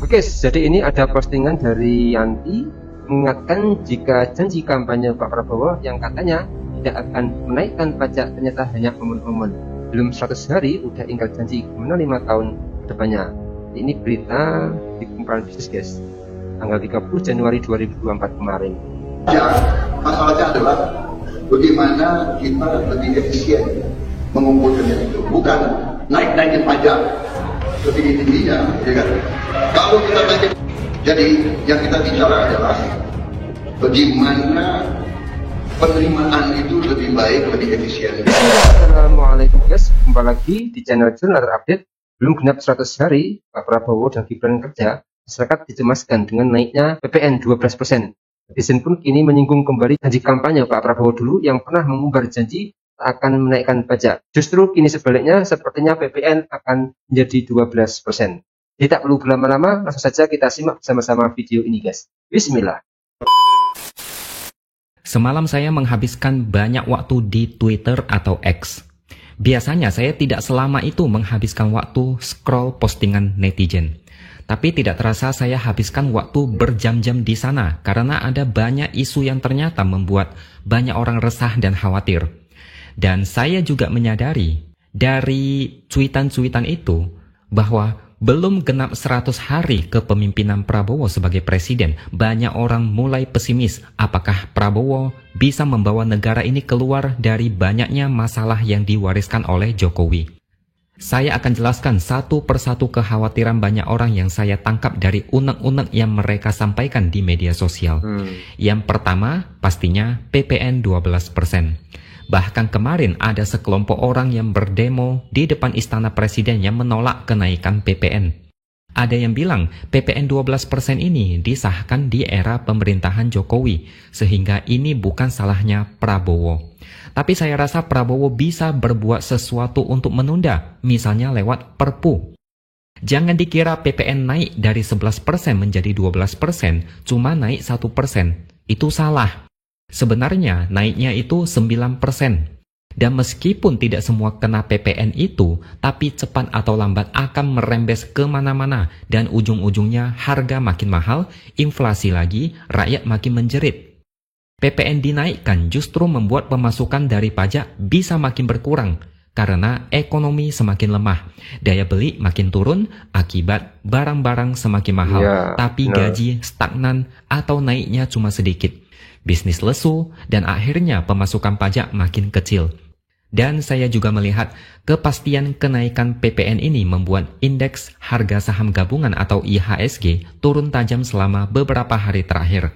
Oke, jadi ini ada postingan dari Yanti mengingatkan jika janji kampanye Pak Prabowo yang katanya tidak akan menaikkan pajak ternyata hanya omong-omong. Belum 100 hari udah ingkar janji, gimana 5 tahun ke depannya. Ini berita di Kumpulan Bisnis, guys, tanggal 30 Januari 2024 kemarin. Ya, masalahnya adalah bagaimana kita lebih efisien mengumpulkannya itu, bukan naik-naikin pajak setinggi-tingginya, ya kan? Kalau kita naikin, jadi yang kita bicara adalah bagaimana penerimaan itu lebih baik, lebih efisien. Assalamualaikum guys, kembali lagi di channel Jurnal Update. Belum genap 100 hari Pak Prabowo dan Gibran kerja, masyarakat dicemaskan dengan naiknya PPN 12%. Netizen pun kini menyinggung kembali janji kampanye Pak Prabowo dulu yang pernah mengumbar janji akan menaikkan pajak. Justru kini sebaliknya, sepertinya PPN akan menjadi 12%. Jadi tak perlu berlama-lama, langsung saja kita simak bersama-sama video ini guys. Bismillah. Semalam saya menghabiskan banyak waktu di Twitter atau X. Biasanya saya tidak selama itu menghabiskan waktu scroll postingan netizen. Tapi tidak terasa saya habiskan waktu berjam-jam di sana karena ada banyak isu yang ternyata membuat banyak orang resah dan khawatir. Dan saya juga menyadari dari cuitan-cuitan itu bahwa belum genap 100 hari kepemimpinan Prabowo sebagai presiden, banyak orang mulai pesimis apakah Prabowo bisa membawa negara ini keluar dari banyaknya masalah yang diwariskan oleh Jokowi. Saya akan jelaskan satu persatu kekhawatiran banyak orang yang saya tangkap dari unek-unek yang mereka sampaikan di media sosial. Yang pertama, pastinya PPN 12%. Bahkan kemarin ada sekelompok orang yang berdemo di depan Istana Presiden yang menolak kenaikan PPN. Ada yang bilang PPN 12% ini disahkan di era pemerintahan Jokowi, sehingga ini bukan salahnya Prabowo. Tapi saya rasa Prabowo bisa berbuat sesuatu untuk menunda, misalnya lewat Perpu. Jangan dikira PPN naik dari 11% menjadi 12%, cuma naik 1%. Itu salah. Sebenarnya naiknya itu 9%. Dan meskipun tidak semua kena PPN itu, tapi cepat atau lambat akan merembes kemana-mana dan ujung-ujungnya harga makin mahal, inflasi lagi, rakyat makin menjerit. PPN dinaikkan justru membuat pemasukan dari pajak bisa makin berkurang karena ekonomi semakin lemah, daya beli makin turun akibat barang-barang semakin mahal, tapi gaji stagnan atau naiknya cuma sedikit. Bisnis lesu, dan akhirnya pemasukan pajak makin kecil. Dan saya juga melihat kepastian kenaikan PPN ini membuat indeks harga saham gabungan atau IHSG turun tajam selama beberapa hari terakhir.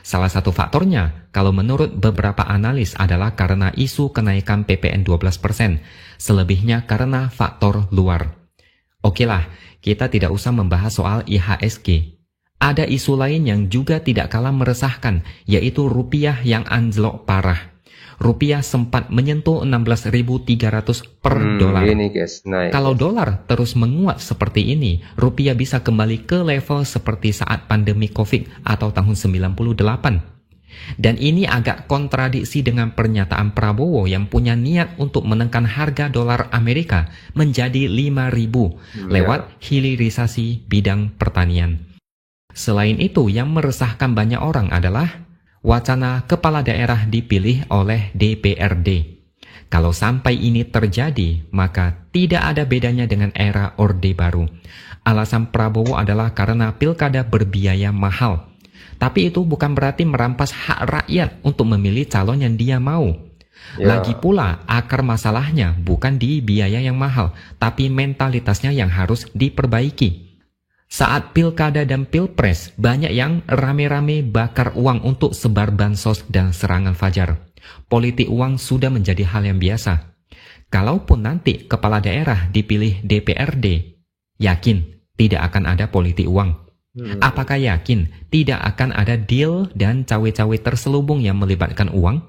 Salah satu faktornya, kalau menurut beberapa analis adalah karena isu kenaikan PPN 12%, selebihnya karena faktor luar. Okelah, kita tidak usah membahas soal IHSG. Ada isu lain yang juga tidak kalah meresahkan, yaitu rupiah yang anjlok parah. Rupiah sempat menyentuh 16.300 per dolar. Kalau dolar terus menguat seperti ini, rupiah bisa kembali ke level seperti saat pandemi COVID atau tahun 98. Dan ini agak kontradiksi dengan pernyataan Prabowo yang punya niat untuk menekan harga dolar Amerika menjadi 5.000 lewat hilirisasi bidang pertanian. Selain itu, yang meresahkan banyak orang adalah wacana kepala daerah dipilih oleh DPRD. Kalau sampai ini terjadi, maka tidak ada bedanya dengan era Orde Baru. Alasan Prabowo adalah karena pilkada berbiaya mahal. Tapi itu bukan berarti merampas hak rakyat untuk memilih calon yang dia mau. Lagi pula, akar masalahnya bukan di biaya yang mahal, tapi mentalitasnya yang harus diperbaiki. Saat pilkada dan pilpres, banyak yang rame-rame bakar uang untuk sebar bansos dan serangan fajar. Politik uang sudah menjadi hal yang biasa. Kalaupun nanti kepala daerah dipilih DPRD, yakin tidak akan ada politik uang. Apakah yakin tidak akan ada deal dan cawe-cawe terselubung yang melibatkan uang?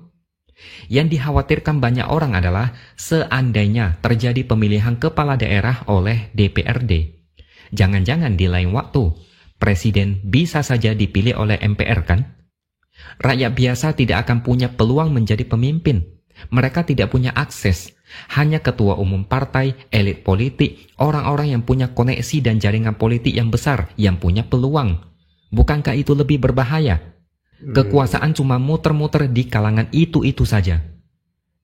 Yang dikhawatirkan banyak orang adalah seandainya terjadi pemilihan kepala daerah oleh DPRD. Jangan-jangan di lain waktu, presiden bisa saja dipilih oleh MPR kan? Rakyat biasa tidak akan punya peluang menjadi pemimpin. Mereka tidak punya akses. Hanya ketua umum partai, elit politik, orang-orang yang punya koneksi dan jaringan politik yang besar yang punya peluang. Bukankah itu lebih berbahaya? Kekuasaan cuma muter-muter di kalangan itu-itu saja.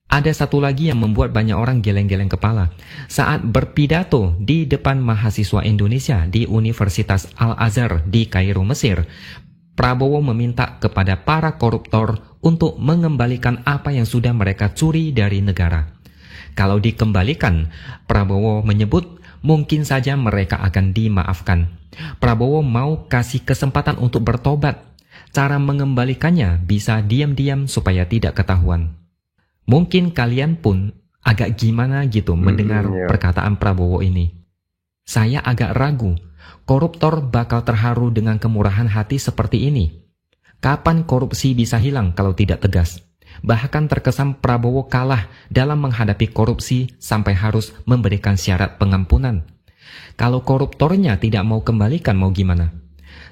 Ada satu lagi yang membuat banyak orang geleng-geleng kepala. Saat berpidato di depan mahasiswa Indonesia di Universitas Al-Azhar di Kairo, Mesir, Prabowo meminta kepada para koruptor untuk mengembalikan apa yang sudah mereka curi dari negara. Kalau dikembalikan, Prabowo menyebut mungkin saja mereka akan dimaafkan. Prabowo mau kasih kesempatan untuk bertobat. Cara mengembalikannya bisa diam-diam supaya tidak ketahuan. Mungkin kalian pun agak gimana gitu mendengar perkataan Prabowo ini. Saya agak ragu, koruptor bakal terharu dengan kemurahan hati seperti ini. Kapan korupsi bisa hilang kalau tidak tegas? Bahkan terkesan Prabowo kalah dalam menghadapi korupsi sampai harus memberikan syarat pengampunan. Kalau koruptornya tidak mau kembalikan, mau gimana?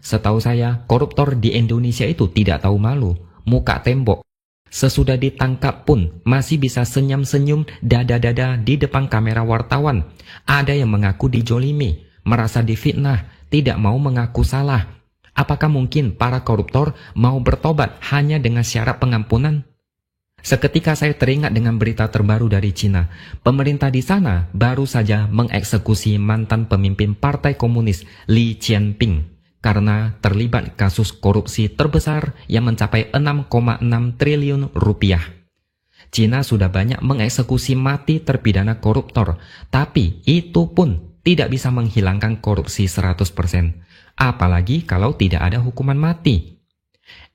Setahu saya, koruptor di Indonesia itu tidak tahu malu, muka tembok. Sesudah ditangkap pun masih bisa senyum-senyum dada-dada di depan kamera wartawan. Ada yang mengaku dijolimi, merasa difitnah, tidak mau mengaku salah. Apakah mungkin para koruptor mau bertobat hanya dengan syarat pengampunan? Seketika saya teringat dengan berita terbaru dari Cina. Pemerintah di sana baru saja mengeksekusi mantan pemimpin Partai Komunis Li Qianping karena terlibat kasus korupsi terbesar yang mencapai 6,6 triliun rupiah. Cina sudah banyak mengeksekusi mati terpidana koruptor, tapi itu pun tidak bisa menghilangkan korupsi 100%. Apalagi kalau tidak ada hukuman mati.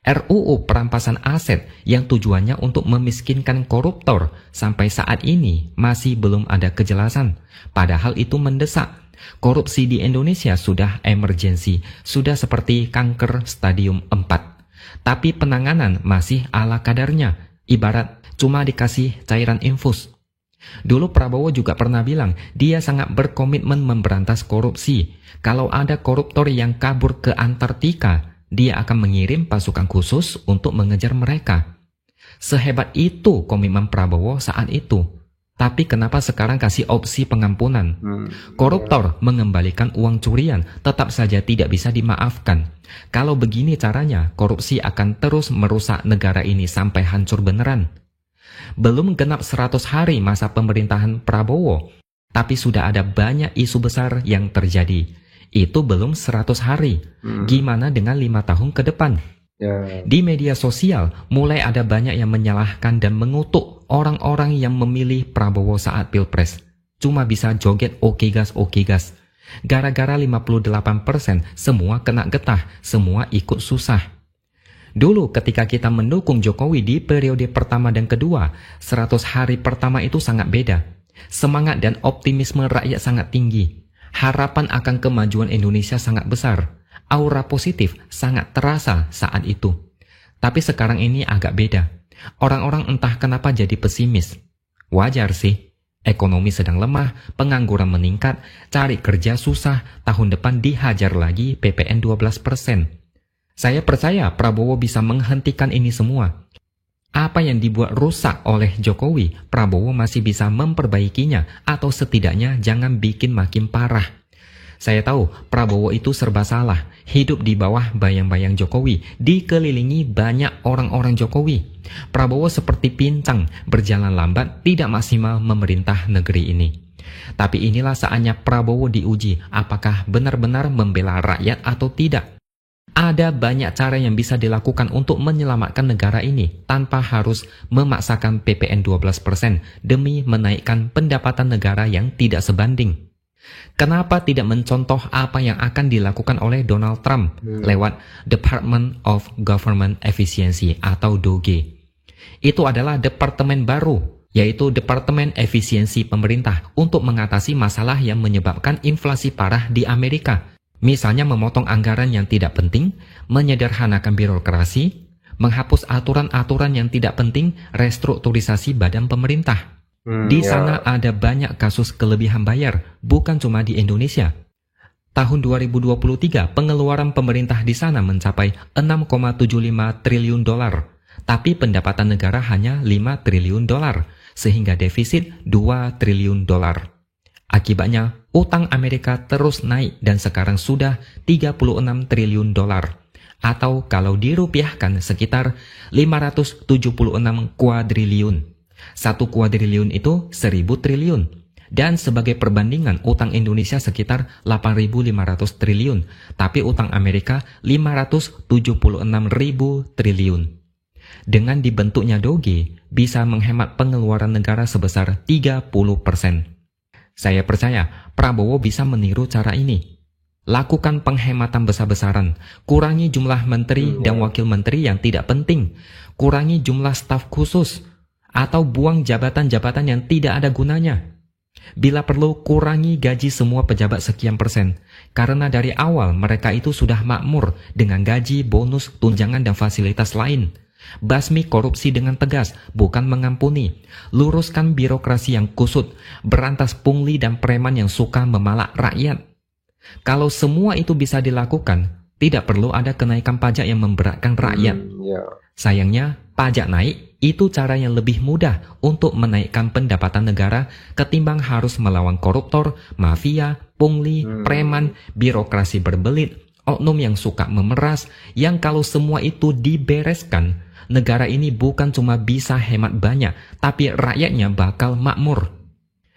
RUU perampasan aset yang tujuannya untuk memiskinkan koruptor sampai saat ini masih belum ada kejelasan. Padahal itu mendesak. Korupsi di Indonesia sudah emergensi, sudah seperti kanker stadium 4. Tapi penanganan masih ala kadarnya, ibarat cuma dikasih cairan infus. Dulu Prabowo juga pernah bilang dia sangat berkomitmen memberantas korupsi. Kalau ada koruptor yang kabur ke Antartika, dia akan mengirim pasukan khusus untuk mengejar mereka. Sehebat itu komitmen Prabowo saat itu. Tapi kenapa sekarang kasih opsi pengampunan? Koruptor mengembalikan uang curian tetap saja tidak bisa dimaafkan. Kalau begini caranya, korupsi akan terus merusak negara ini sampai hancur beneran. Belum genap 100 hari masa pemerintahan Prabowo, tapi sudah ada banyak isu besar yang terjadi. Itu belum 100 hari. Gimana dengan 5 tahun ke depan? Di media sosial mulai ada banyak yang menyalahkan dan mengutuk orang-orang yang memilih Prabowo saat Pilpres. Cuma bisa joget oke gas. Gara-gara 58% semua kena getah, semua ikut susah. Dulu ketika kita mendukung Jokowi di periode pertama dan kedua, 100 hari pertama itu sangat beda. Semangat dan optimisme rakyat sangat tinggi. Harapan akan kemajuan Indonesia sangat besar. Aura positif sangat terasa saat itu. Tapi sekarang ini agak beda. Orang-orang entah kenapa jadi pesimis. Wajar sih. Ekonomi sedang lemah, pengangguran meningkat, cari kerja susah, tahun depan dihajar lagi PPN 12%. Saya percaya Prabowo bisa menghentikan ini semua. Apa yang dibuat rusak oleh Jokowi, Prabowo masih bisa memperbaikinya atau setidaknya jangan bikin makin parah. Saya tahu Prabowo itu serba salah, hidup di bawah bayang-bayang Jokowi, dikelilingi banyak orang-orang Jokowi. Prabowo seperti pincang, berjalan lambat, tidak maksimal memerintah negeri ini. Tapi inilah saatnya Prabowo diuji, apakah benar-benar membela rakyat atau tidak. Ada banyak cara yang bisa dilakukan untuk menyelamatkan negara ini tanpa harus memaksakan PPN 12% demi menaikkan pendapatan negara yang tidak sebanding. Kenapa tidak mencontoh apa yang akan dilakukan oleh Donald Trump lewat Department of Government Efficiency atau DOGE? Itu adalah departemen baru, yaitu Departemen Efisiensi Pemerintah untuk mengatasi masalah yang menyebabkan inflasi parah di Amerika. Misalnya memotong anggaran yang tidak penting, menyederhanakan birokrasi, menghapus aturan-aturan yang tidak penting, restrukturisasi badan pemerintah. Di sana ada banyak kasus kelebihan bayar, bukan cuma di Indonesia. Tahun 2023, pengeluaran pemerintah di sana mencapai 6,75 triliun dolar, tapi pendapatan negara hanya 5 triliun dolar. sehingga defisit 2 triliun dolar. Akibatnya, utang Amerika terus naik dan sekarang sudah 36 triliun dolar. Atau kalau dirupiahkan sekitar 576 kuadriliun. 1 kuadriliun itu 1000 triliun. Dan sebagai perbandingan, utang Indonesia sekitar 8.500 triliun, tapi utang Amerika 576.000 triliun. Dengan dibentuknya DOGE, bisa menghemat pengeluaran negara sebesar 30%. Saya percaya Prabowo bisa meniru cara ini. Lakukan penghematan besar-besaran, kurangi jumlah menteri dan wakil menteri yang tidak penting, kurangi jumlah staf khusus, atau buang jabatan-jabatan yang tidak ada gunanya. Bila perlu, kurangi gaji semua pejabat sekian persen, karena dari awal mereka itu sudah makmur dengan gaji, bonus, tunjangan, dan fasilitas lain. Basmi korupsi dengan tegas, bukan mengampuni. Luruskan birokrasi yang kusut, berantas pungli dan preman yang suka memalak rakyat. Kalau semua itu bisa dilakukan, tidak perlu ada kenaikan pajak yang memberatkan rakyat. Sayangnya, pajak naik itu cara yang lebih mudah untuk menaikkan pendapatan negara ketimbang harus melawan koruptor, mafia, pungli, preman, birokrasi berbelit, oknum yang suka memeras, yang kalau semua itu dibereskan, negara ini bukan cuma bisa hemat banyak, tapi rakyatnya bakal makmur.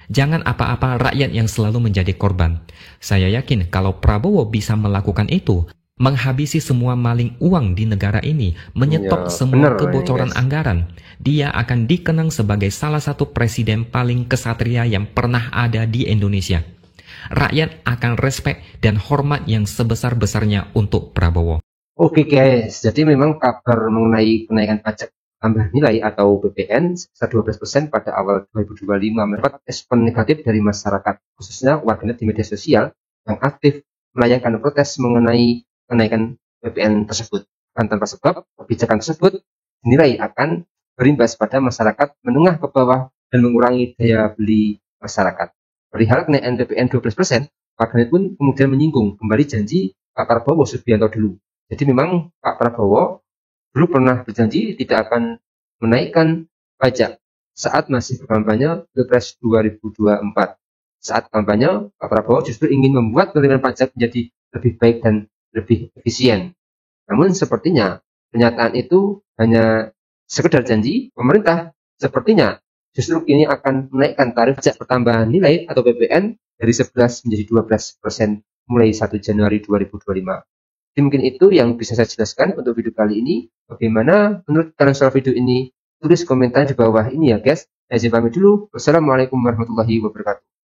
Jangan apa-apa rakyat yang selalu menjadi korban. Saya yakin kalau Prabowo bisa melakukan itu, menghabisi semua maling uang di negara ini, menyetop semua kebocoran anggaran, dia akan dikenang sebagai salah satu presiden paling kesatria yang pernah ada di Indonesia. Rakyat akan respek dan hormat yang sebesar-besarnya untuk Prabowo. Oke guys, jadi memang kabar mengenai kenaikan pajak tambah nilai atau PPN sebesar 12% pada awal 2025 mendapat respon negatif dari masyarakat, khususnya warganet di media sosial yang aktif melayangkan protes mengenai kenaikan PPN tersebut. Dan tanpa sebab, kebijakan tersebut dinilai akan berimbas pada masyarakat menengah ke bawah dan mengurangi daya beli masyarakat. Perihal kenaikan PPN 12%, warganet pun kemudian menyinggung kembali janji Pak Prabowo Subianto dulu. Jadi memang Pak Prabowo dulu pernah berjanji tidak akan menaikkan pajak saat masih berkampanye Pilpres 2024. Saat kampanye, Pak Prabowo justru ingin membuat penerimaan pajak menjadi lebih baik dan lebih efisien. Namun sepertinya pernyataan itu hanya sekedar janji. Pemerintah sepertinya justru kini akan menaikkan tarif pajak pertambahan nilai atau PPN dari 11 menjadi 12% mulai 1 Januari 2025. Jadi mungkin itu yang bisa saya jelaskan untuk video kali ini. Bagaimana menurut kalian soal video ini? Tulis komentar di bawah ini ya guys. Saya izin pamit dulu. Wassalamualaikum warahmatullahi wabarakatuh.